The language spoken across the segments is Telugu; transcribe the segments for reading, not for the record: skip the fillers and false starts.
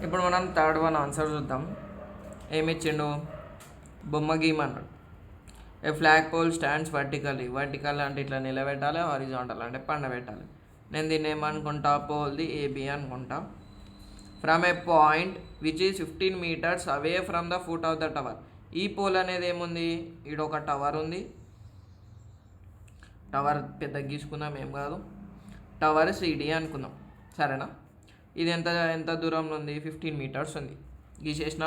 ఇప్పుడు మనం థర్డ్ వన్ ఆన్సర్ చూద్దాం. ఏమి ఇచ్చిండు? బొమ్మ గీయమన్నాడు. ఏ ఫ్లాగ్ పోల్ స్టాండ్స్ వర్టికల్ అంటే ఇట్లా నిలబెట్టాలి, హారిజాంటల్ అంటే పండబెట్టాలి. నేను దీన్ని ఏమనుకుంటా? పోల్ది ఏబి అనుకుంటా. From A point which is 15 meters away from the foot of the tower. ఈ పోల్ అనేది ఏముంది? ఈడ ఒక టవర్ ఉంది. టవర్ పెద్ద గీసుకుందాం, ఏం కాదు. టవర్ సిడి అనుకుందాం, సరేనా? ఇది ఎంత ఎంత దూరంలో ఉంది? 15 meters ఉంది. గీసేసిన.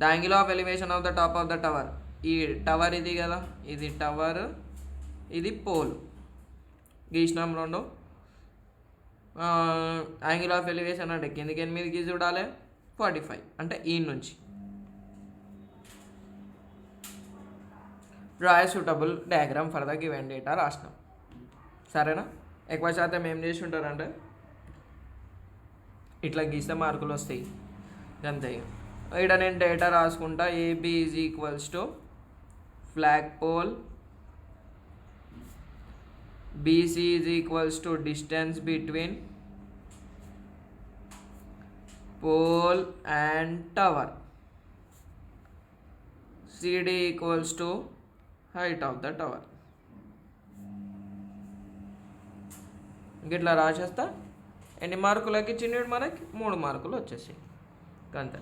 The angle of elevation of the top of the tower. ఈ టవర్ ఇది కదా, ఇది టవర్, ఇది పోల్. గీసినాం రెండు. యాంగిల్ ఆఫ్ ఎలివేషన్ అంటే కిందికి 8కి చూడాలి, 45 అంటే ఈ నుంచి. Draw a suitable diagram for the given data రాసినాం, సరేనా? ఎక్కువ శాతం ఏం చేసి ఉంటారంటే ఇట్లా గీస్తే మార్కులు వస్తాయి, అంతే. ఇక్కడ నేను డేటా రాసుకుంటా. AB is equals to flag pole, BC is equals to distance between pole and tower, CD equals to height of the tower. ఇట్లా రాసేస్తా. ఎన్ని మార్కులకి ఇచ్చిండు మనకి? 3 మార్కులు వచ్చేసాయి, అంతే.